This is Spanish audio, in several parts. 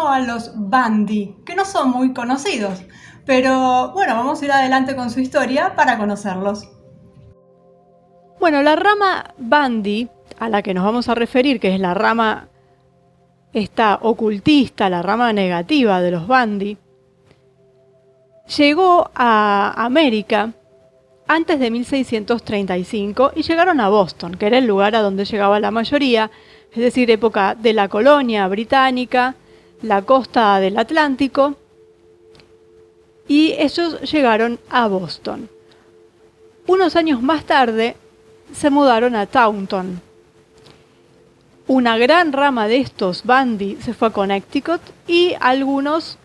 torno a los Bundy, que no son muy conocidos. Pero bueno, vamos a ir adelante con su historia para conocerlos. Bueno, la rama Bundy, a la que nos vamos a referir, que es la rama esta ocultista, la rama negativa de los Bundy, llegó a América antes de 1635 y llegaron a Boston, que era el lugar a donde llegaba la mayoría, es decir, época de la colonia británica, la costa del Atlántico, y ellos llegaron a Boston. Unos años más tarde se mudaron a Taunton. Una gran rama de estos Bundy se fue a Connecticut y algunos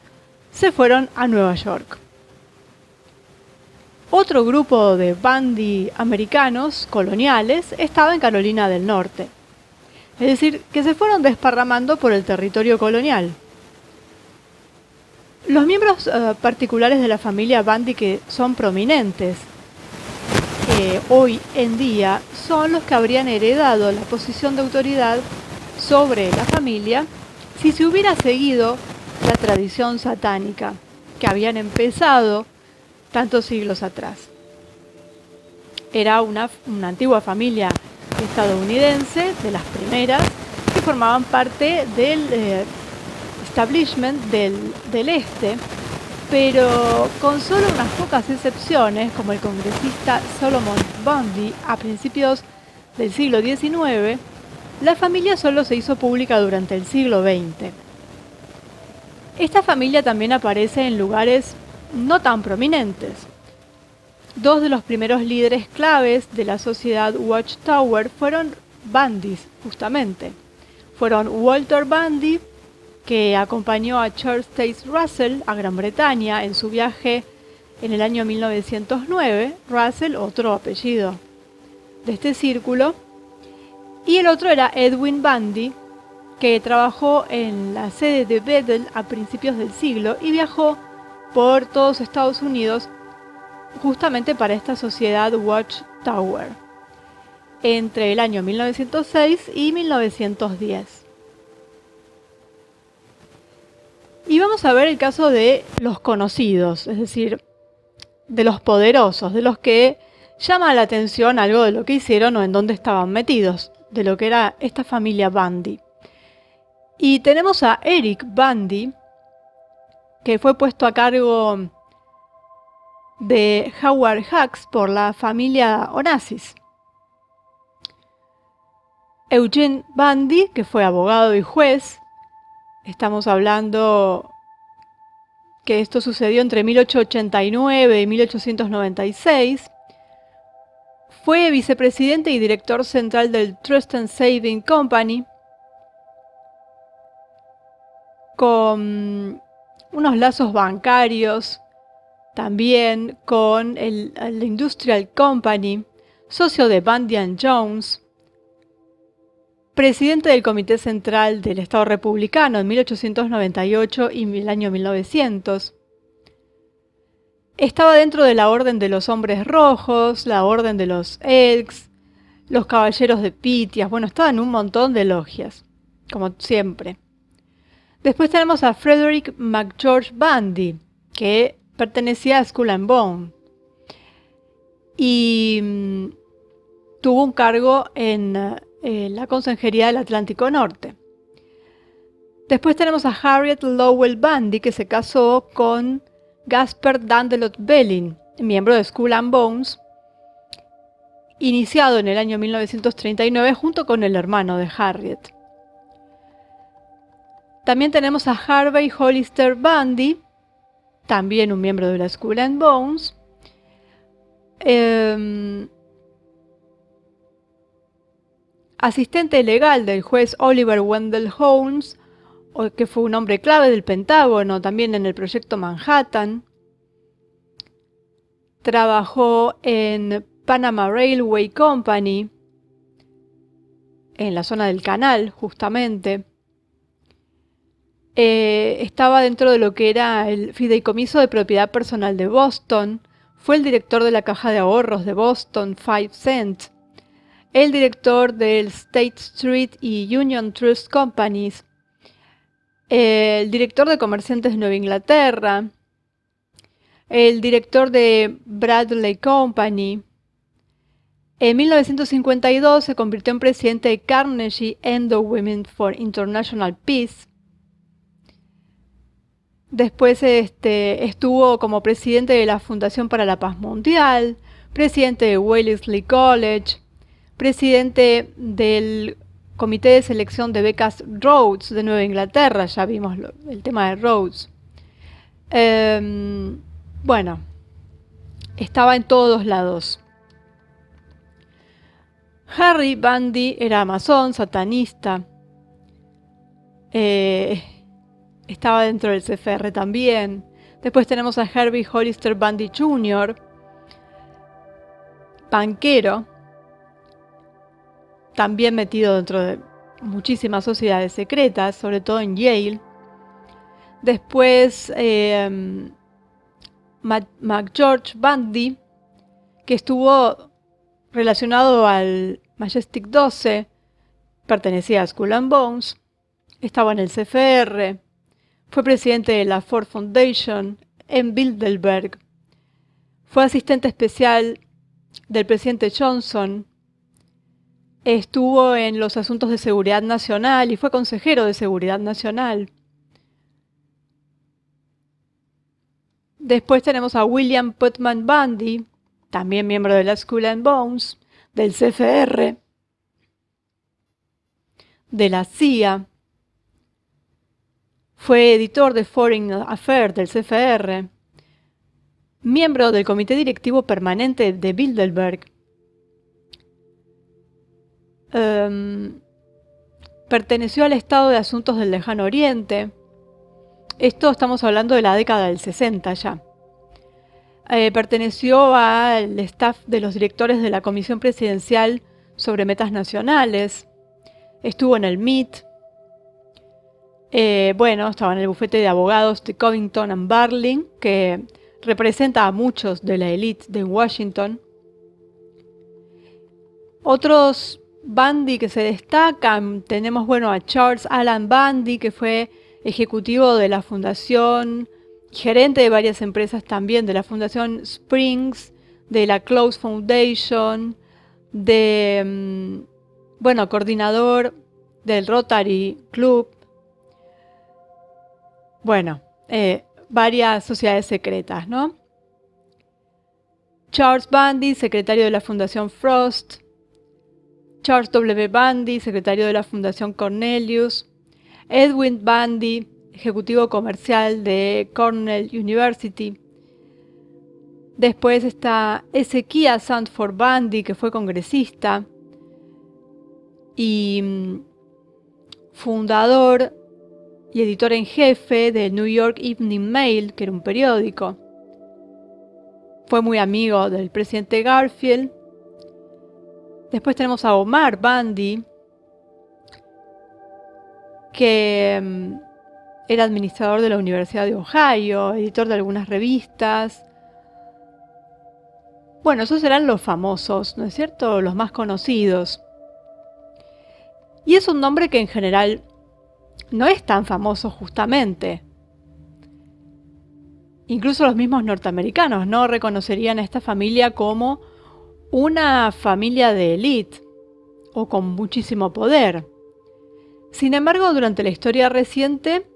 se fueron a Nueva York. Otro grupo de Bundy americanos coloniales estaba en Carolina del Norte. Es decir, que se fueron desparramando por el territorio colonial. Los miembros particulares de la familia Bundy que son prominentes hoy en día son los que habrían heredado la posición de autoridad sobre la familia si se hubiera seguido la tradición satánica que habían empezado tantos siglos atrás. Era una antigua familia estadounidense, de las primeras, que formaban parte del establishment del este, pero con solo unas pocas excepciones, como el congresista Solomon Bundy a principios del siglo XIX, la familia solo se hizo pública durante el siglo XX. Esta familia también aparece en lugares no tan prominentes. Dos de los primeros líderes claves de la sociedad Watchtower fueron Bundys, justamente. Fueron Walter Bundy, que acompañó a Charles Taze Russell a Gran Bretaña en su viaje en el año 1909, Russell, otro apellido de este círculo, y el otro era Edwin Bundy, que trabajó en la sede de Bethel a principios del siglo y viajó por todos Estados Unidos justamente para esta sociedad Watchtower entre el año 1906 y 1910. Y vamos a ver el caso de los conocidos, es decir, de los poderosos, de los que llama la atención algo de lo que hicieron o en dónde estaban metidos, de lo que era esta familia Bundy. Y tenemos a Eric Bundy, que fue puesto a cargo de Howard Hughes por la familia Onassis. Eugene Bundy, que fue abogado y juez. Estamos hablando que esto sucedió entre 1889 y 1896. Fue vicepresidente y director central del Trust and Saving Company, con unos lazos bancarios, también con el Industrial Company, socio de Bundy & Jones, presidente del Comité Central del Estado Republicano en 1898 y el año 1900. Estaba dentro de la Orden de los Hombres Rojos, la Orden de los Elks, los Caballeros de Pythias. Bueno, estaba en un montón de logias, como siempre. Después tenemos a Frederick McGeorge Bundy, que pertenecía a Skull and Bone y tuvo un cargo en la Consejería del Atlántico Norte. Después tenemos a Harriet Lowell Bundy, que se casó con Gasper Dandelot Belling, miembro de Skull and Bones, iniciado en el año 1939 junto con el hermano de Harriet. También tenemos a Harvey Hollister Bundy, también un miembro de la Skull and Bones, asistente legal del juez Oliver Wendell Holmes, que fue un hombre clave del Pentágono, también en el proyecto Manhattan. Trabajó en Panama Railway Company, en la zona del canal, justamente. Estaba dentro de lo que era el Fideicomiso de Propiedad Personal de Boston. Fue el director de la Caja de Ahorros de Boston, 5 Cent. El director del State Street y Union Trust Companies. el director de Comerciantes de Nueva Inglaterra, el director de Bradley Company. En 1952 se convirtió en presidente de Carnegie Endowment for International Peace. Después estuvo como presidente de la Fundación para la Paz Mundial, presidente de Wellesley College, presidente del Comité de Selección de Becas Rhodes de Nueva Inglaterra, ya vimos el tema de Rhodes. Bueno, estaba en todos lados. Harry Bundy era masón, satanista. Estaba dentro del CFR también. Después tenemos a Herbie Hollister Bundy Jr., banquero, también metido dentro de muchísimas sociedades secretas, sobre todo en Yale. Después McGeorge Bundy, que estuvo relacionado al Majestic 12, pertenecía a Skull and Bones, estaba en el CFR, fue presidente de la Ford Foundation en Bilderberg, fue asistente especial del presidente Johnson, estuvo en los asuntos de seguridad nacional y fue consejero de seguridad nacional. Después tenemos a William Putnam Bundy, también miembro de la Skull and Bones, del CFR, de la CIA. Fue editor de Foreign Affairs del CFR, miembro del Comité Directivo Permanente de Bilderberg. Perteneció al Estado de Asuntos del Lejano Oriente. Esto estamos hablando de la década del 60 ya. Perteneció al staff de los directores de la Comisión Presidencial sobre Metas Nacionales. Estuvo en el MIT. Estaba en el bufete de abogados de Covington and Burling, que representa a muchos de la élite de Washington. Otros Bundy que se destacan, tenemos a Charles Alan Bundy, que fue ejecutivo de la fundación, gerente de varias empresas también, de la Fundación Springs, de la Close Foundation, coordinador del Rotary Club. Varias sociedades secretas, ¿no? Charles Bundy, secretario de la Fundación Frost. Charles W. Bundy, secretario de la Fundación Cornelius. Edwin Bundy, ejecutivo comercial de Cornell University. Después está Ezekiah Sanford Bundy, que fue congresista y fundador y editor en jefe del New York Evening Mail, que era un periódico. Fue muy amigo del presidente Garfield. Después tenemos a Omar Bundy, que era administrador de la Universidad de Ohio, editor de algunas revistas. Esos eran los famosos, ¿no es cierto? Los más conocidos. Y es un nombre que en general no es tan famoso justamente. Incluso los mismos norteamericanos no reconocerían a esta familia como una familia de élite o con muchísimo poder. Sin embargo, durante la historia reciente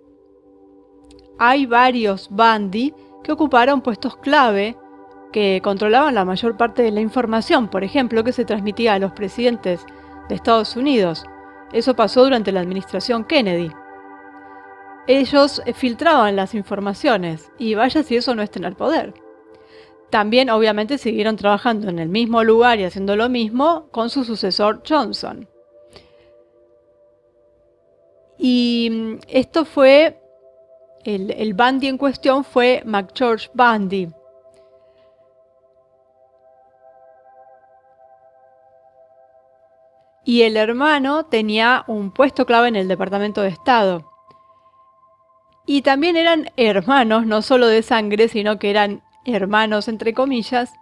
hay varios Bundy que ocuparon puestos clave que controlaban la mayor parte de la información, por ejemplo, que se transmitía a los presidentes de Estados Unidos. Eso pasó durante la administración Kennedy. Ellos filtraban las informaciones y vaya si eso no es tener poder. También obviamente siguieron trabajando en el mismo lugar y haciendo lo mismo con su sucesor Johnson. Y esto fue, el Bundy en cuestión fue McGeorge Bundy. Y el hermano tenía un puesto clave en el Departamento de Estado. Y también eran hermanos, no solo de sangre, sino que eran hermanos, entre comillas,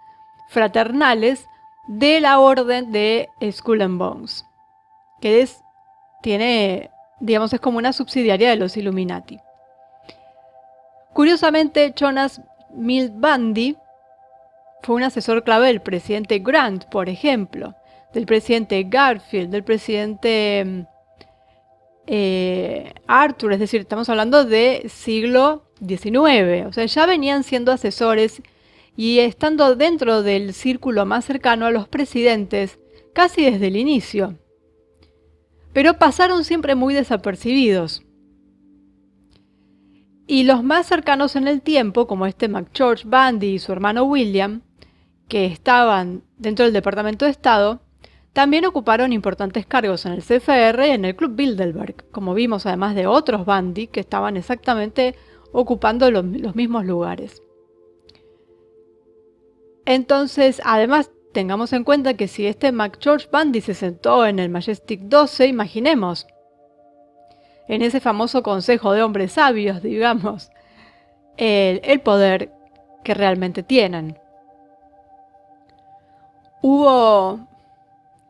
fraternales, de la orden de Skull and Bones, que tiene digamos, es como una subsidiaria de los Illuminati. Curiosamente, Jonas Milt Bundy fue un asesor clave del presidente Grant, por ejemplo, del presidente Garfield, del presidente Arthur, es decir, estamos hablando de siglo XIX, o sea, ya venían siendo asesores y estando dentro del círculo más cercano a los presidentes casi desde el inicio. Pero pasaron siempre muy desapercibidos. Y los más cercanos en el tiempo, como McGeorge Bundy y su hermano William, que estaban dentro del Departamento de Estado, también ocuparon importantes cargos en el CFR y en el Club Bilderberg, como vimos, además de otros Bundy que estaban exactamente ocupando los mismos lugares. Entonces, además, tengamos en cuenta que si McGeorge Bundy se sentó en el Majestic 12, imaginemos, en ese famoso consejo de hombres sabios, digamos, el poder que realmente tienen. Hubo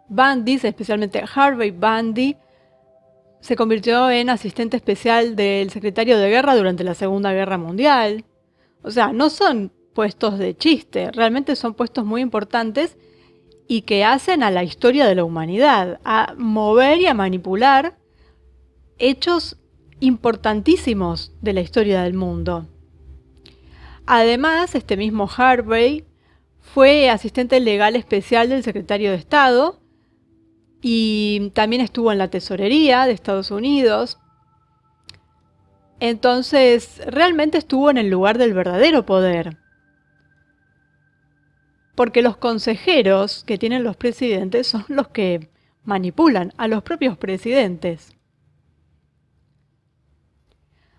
Bundys, especialmente Harvey Bundy, se convirtió en asistente especial del secretario de guerra durante la Segunda Guerra Mundial. O sea, no son puestos de chiste, realmente son puestos muy importantes y que hacen a la historia de la humanidad, a mover y a manipular hechos importantísimos de la historia del mundo. Además, este mismo Harvey fue asistente legal especial del secretario de Estado y también estuvo en la tesorería de Estados Unidos. Entonces, realmente estuvo en el lugar del verdadero poder. Porque los consejeros que tienen los presidentes son los que manipulan a los propios presidentes.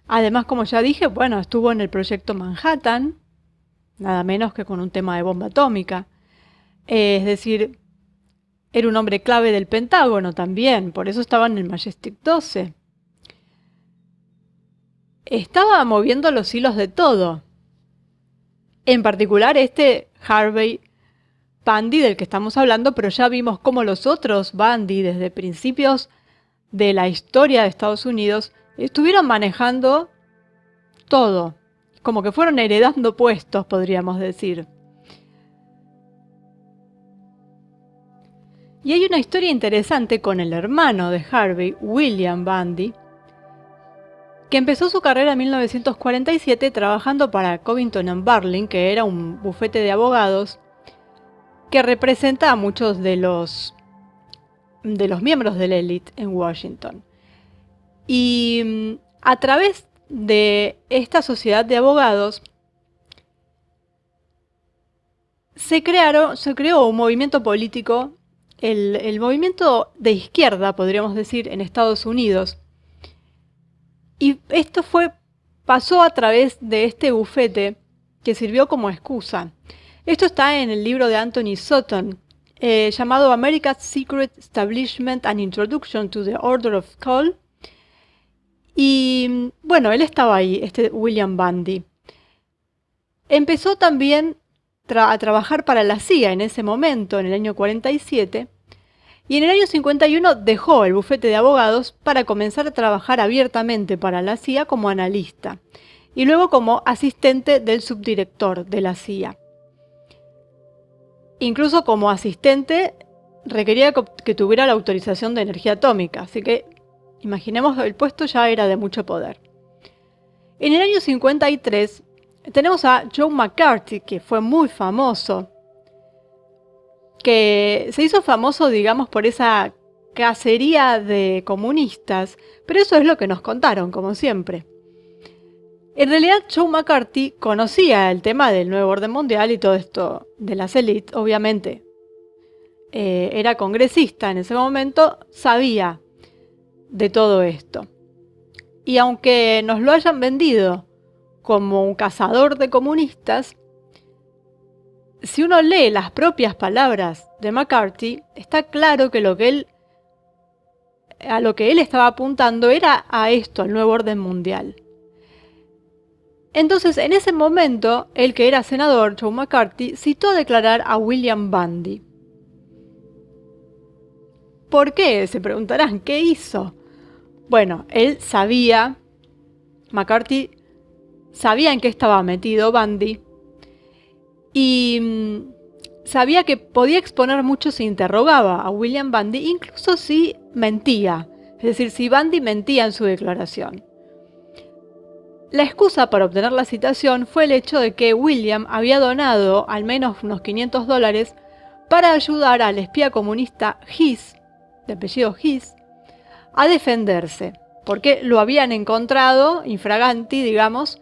Además, como ya dije, bueno, estuvo en el proyecto Manhattan, nada menos que con un tema de bomba atómica. Es decir, era un hombre clave del Pentágono también, por eso estaba en el Majestic 12. Estaba moviendo los hilos de todo. En particular Harvey Bundy del que estamos hablando, pero ya vimos cómo los otros Bundy desde principios de la historia de Estados Unidos estuvieron manejando todo, como que fueron heredando puestos, podríamos decir. Y hay una historia interesante con el hermano de Harvey, William Bundy, que empezó su carrera en 1947 trabajando para Covington & Burling, que era un bufete de abogados que representa a muchos de los miembros de la élite en Washington. Y a través de esta sociedad de abogados se creó un movimiento político, el movimiento de izquierda, podríamos decir, en Estados Unidos. Y esto pasó a través de este bufete que sirvió como excusa. Esto está en el libro de Anthony Sutton, llamado America's Secret Establishment: An Introduction to the Order of Skull. Y bueno, él estaba ahí, William Bundy. Empezó también a trabajar para la CIA en ese momento, en el año 47, y en el año 51 dejó el bufete de abogados para comenzar a trabajar abiertamente para la CIA como analista, y luego como asistente del subdirector de la CIA. Incluso como asistente requería que tuviera la autorización de energía atómica, así que imaginemos que el puesto ya era de mucho poder. En el año 53 tenemos a Joe McCarthy, que fue muy famoso, que se hizo famoso, digamos, por esa cacería de comunistas, pero eso es lo que nos contaron, como siempre. En realidad, Joe McCarthy conocía el tema del nuevo orden mundial y todo esto de las élites, obviamente. Era congresista en ese momento, sabía de todo esto. Y aunque nos lo hayan vendido como un cazador de comunistas, si uno lee las propias palabras de McCarthy, está claro que a lo que él estaba apuntando era a esto, al nuevo orden mundial. Entonces, en ese momento, el que era senador, Joe McCarthy, citó a declarar a William Bundy. ¿Por qué? Se preguntarán, ¿qué hizo? Bueno, McCarthy sabía en qué estaba metido Bundy y sabía que podía exponer mucho si interrogaba a William Bundy, incluso si mentía, es decir, si Bundy mentía en su declaración. La excusa para obtener la citación fue el hecho de que William había donado al menos unos $500 para ayudar al espía comunista Hiss, de apellido Hiss, a defenderse, porque lo habían encontrado infraganti, digamos,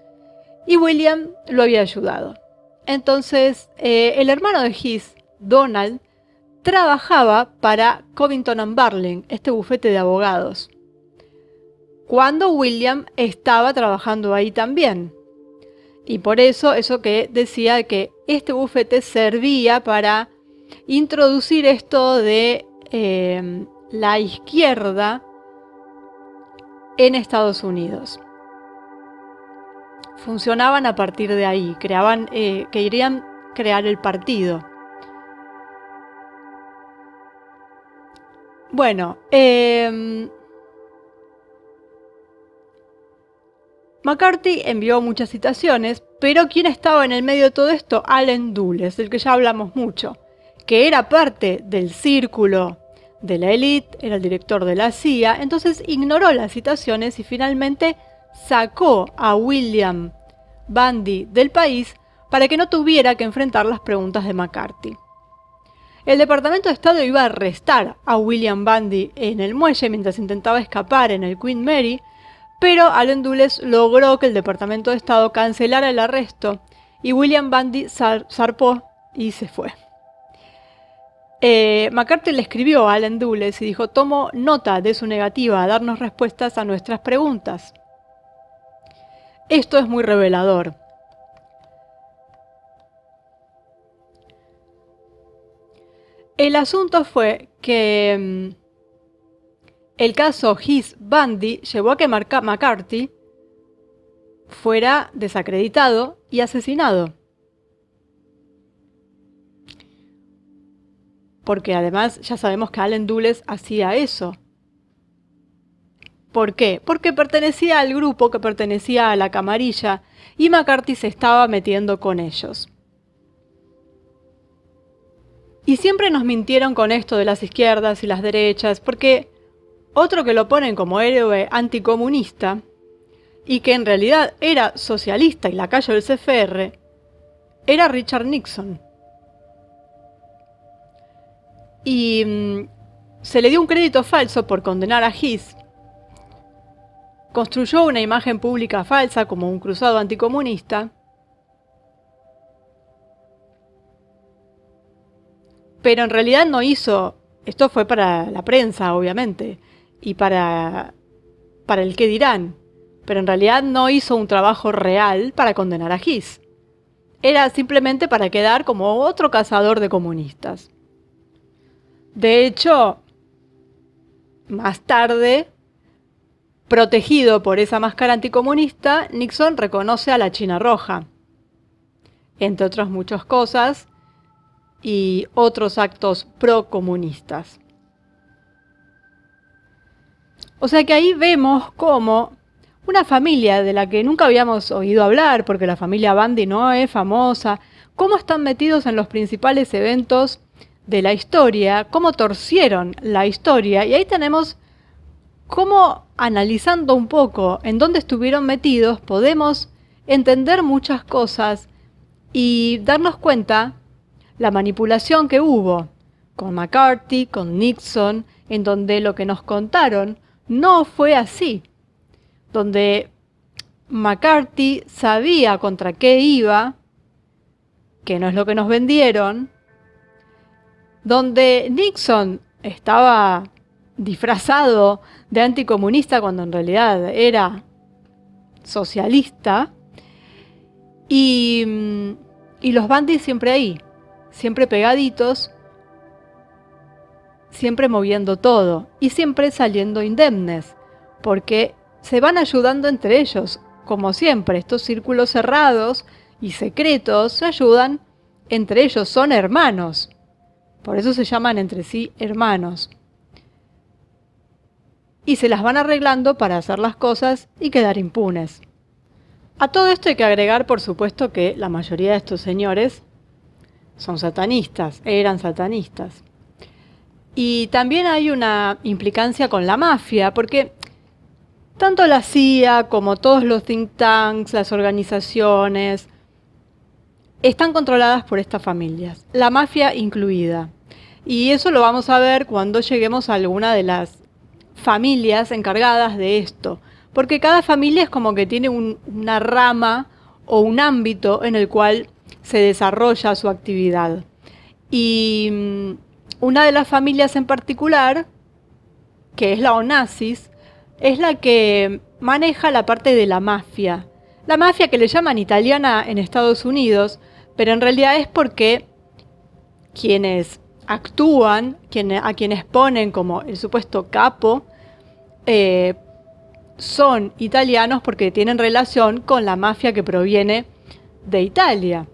y William lo había ayudado. Entonces, el hermano de Hiss, Donald, trabajaba para Covington and Burling, este bufete de abogados, cuando William estaba trabajando ahí también. Y por eso que decía que este bufete servía para introducir esto de la izquierda en Estados Unidos. Funcionaban a partir de ahí, querían crear el partido. Bueno, McCarthy envió muchas citaciones, pero ¿quién estaba en el medio de todo esto? Allen Dulles, del que ya hablamos mucho, que era parte del círculo de la élite, era el director de la CIA, entonces ignoró las citaciones y finalmente sacó a William Bundy del país para que no tuviera que enfrentar las preguntas de McCarthy. El Departamento de Estado iba a arrestar a William Bundy en el muelle mientras intentaba escapar en el Queen Mary, pero Allen Dulles logró que el Departamento de Estado cancelara el arresto y William Bundy zarpó y se fue. McCarthy le escribió a Allen Dulles y dijo: tomo nota de su negativa a darnos respuestas a nuestras preguntas. Esto es muy revelador. El asunto fue que el caso Hiss-Bundy llevó a que McCarthy fuera desacreditado y asesinado. Porque además ya sabemos que Allen Dulles hacía eso. ¿Por qué? Porque pertenecía al grupo que pertenecía a la camarilla y McCarthy se estaba metiendo con ellos. Y siempre nos mintieron con esto de las izquierdas y las derechas, porque otro que lo ponen como héroe anticomunista y que en realidad era socialista y lacayo del CFR era Richard Nixon. Y se le dio un crédito falso por condenar a Hiss. Construyó una imagen pública falsa como un cruzado anticomunista. Pero en realidad no hizo, esto fue para la prensa obviamente, y para el qué dirán, pero en realidad no hizo un trabajo real para condenar a Hiss. Era simplemente para quedar como otro cazador de comunistas. De hecho, más tarde, protegido por esa máscara anticomunista, Nixon reconoce a la China Roja, entre otras muchas cosas, y otros actos procomunistas. O sea que ahí vemos cómo una familia de la que nunca habíamos oído hablar, porque la familia Bundy no es famosa, cómo están metidos en los principales eventos de la historia, cómo torcieron la historia, y ahí tenemos cómo, analizando un poco en dónde estuvieron metidos, podemos entender muchas cosas y darnos cuenta la manipulación que hubo con McCarthy, con Nixon, en donde lo que nos contaron no fue así, donde McCarthy sabía contra qué iba, que no es lo que nos vendieron, donde Nixon estaba disfrazado de anticomunista cuando en realidad era socialista, y los Bundy siempre ahí, siempre pegaditos, siempre moviendo todo y siempre saliendo indemnes, porque se van ayudando entre ellos, como siempre, estos círculos cerrados y secretos se ayudan entre ellos, son hermanos, por eso se llaman entre sí hermanos. y se las van arreglando para hacer las cosas y quedar impunes. A todo esto hay que agregar, por supuesto, que la mayoría de estos señores son satanistas, eran satanistas. Y también hay una implicancia con la mafia, porque tanto la CIA como todos los think tanks, las organizaciones, están controladas por estas familias, la mafia incluida. Y eso lo vamos a ver cuando lleguemos a alguna de las familias encargadas de esto, porque cada familia es como que tiene una rama o un ámbito en el cual se desarrolla su actividad. Y una de las familias en particular, que es la Onassis, es la que maneja la parte de la mafia. La mafia que le llaman italiana en Estados Unidos, pero en realidad es porque quienes actúan, a quienes ponen como el supuesto capo, son italianos porque tienen relación con la mafia que proviene de Italia.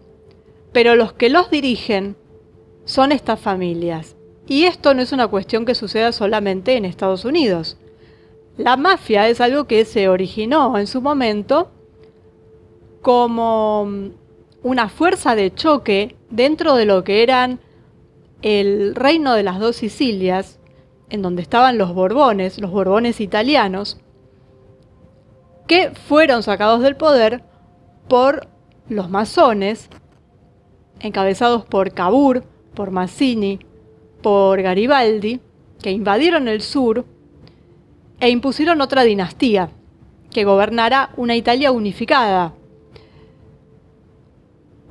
Pero los que los dirigen son estas familias. Y esto no es una cuestión que suceda solamente en Estados Unidos. La mafia es algo que se originó en su momento como una fuerza de choque dentro de lo que eran el reino de las dos Sicilias, en donde estaban los Borbones italianos, que fueron sacados del poder por los masones, encabezados por Cavour, por Mazzini, por Garibaldi, que invadieron el sur e impusieron otra dinastía que gobernara una Italia unificada.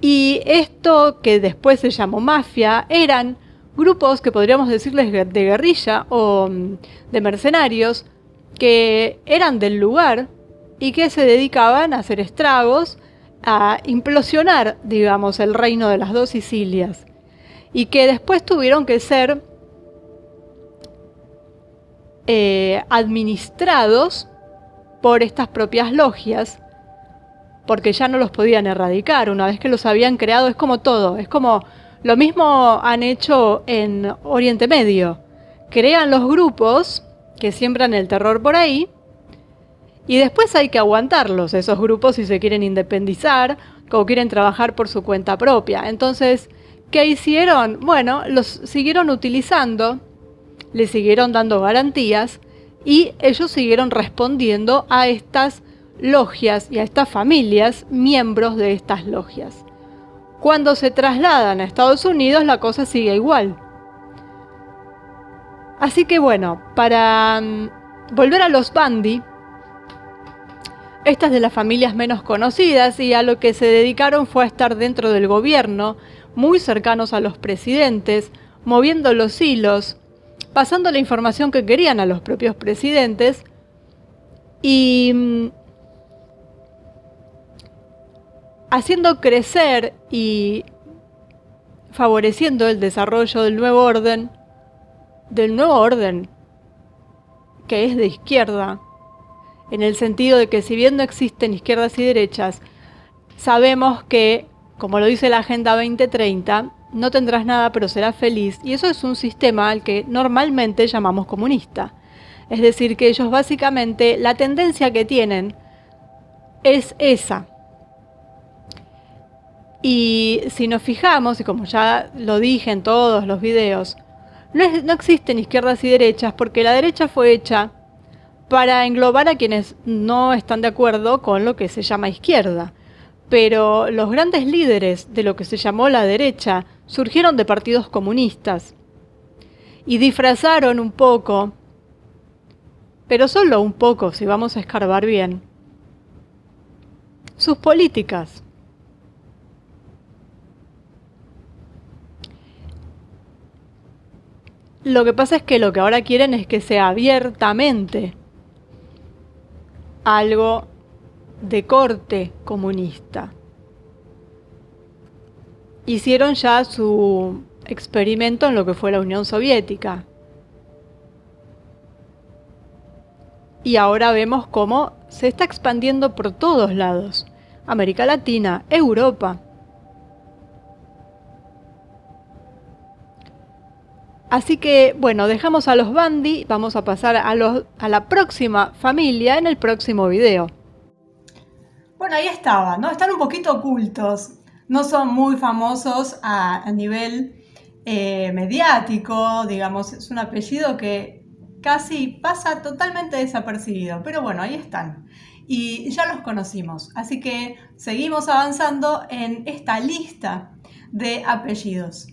Y esto que después se llamó mafia eran grupos que podríamos decirles de guerrilla o de mercenarios que eran del lugar y que se dedicaban a hacer estragos, a implosionar, digamos, el reino de las dos Sicilias, y que después tuvieron que ser administrados por estas propias logias, porque ya no los podían erradicar. Una vez que los habían creado, es como todo, es como lo mismo han hecho en Oriente Medio. Crean los grupos que siembran el terror por ahí, y después hay que aguantarlos, esos grupos, si se quieren independizar o quieren trabajar por su cuenta propia. Entonces, ¿qué hicieron? Bueno, los siguieron utilizando, les siguieron dando garantías y ellos siguieron respondiendo a estas logias y a estas familias, miembros de estas logias. Cuando se trasladan a Estados Unidos, la cosa sigue igual. Así que bueno, para volver a los Bundy, estas de las familias menos conocidas, y a lo que se dedicaron fue a estar dentro del gobierno, muy cercanos a los presidentes, moviendo los hilos, pasando la información que querían a los propios presidentes y haciendo crecer y favoreciendo el desarrollo del nuevo orden que es de izquierda, en el sentido de que si bien no existen izquierdas y derechas, sabemos que, como lo dice la Agenda 2030, no tendrás nada pero serás feliz, y eso es un sistema al que normalmente llamamos comunista. Es decir, que ellos básicamente, la tendencia que tienen es esa. Y si nos fijamos, y como ya lo dije en todos los videos, no existen izquierdas y derechas, porque la derecha fue hecha para englobar a quienes no están de acuerdo con lo que se llama izquierda. Pero los grandes líderes de lo que se llamó la derecha surgieron de partidos comunistas y disfrazaron un poco, pero solo un poco si vamos a escarbar bien, sus políticas. Lo que pasa es que lo que ahora quieren es que sea abiertamente algo de corte comunista. Hicieron ya su experimento en lo que fue la Unión Soviética. Y ahora vemos cómo se está expandiendo por todos lados. América Latina, Europa. Así que, bueno, dejamos a los Bundy, vamos a pasar a la próxima familia en el próximo video. Bueno, ahí estaba, ¿no? Están un poquito ocultos. No son muy famosos a nivel mediático, digamos. Es un apellido que casi pasa totalmente desapercibido. Pero bueno, ahí están. Y ya los conocimos. Así que seguimos avanzando en esta lista de apellidos.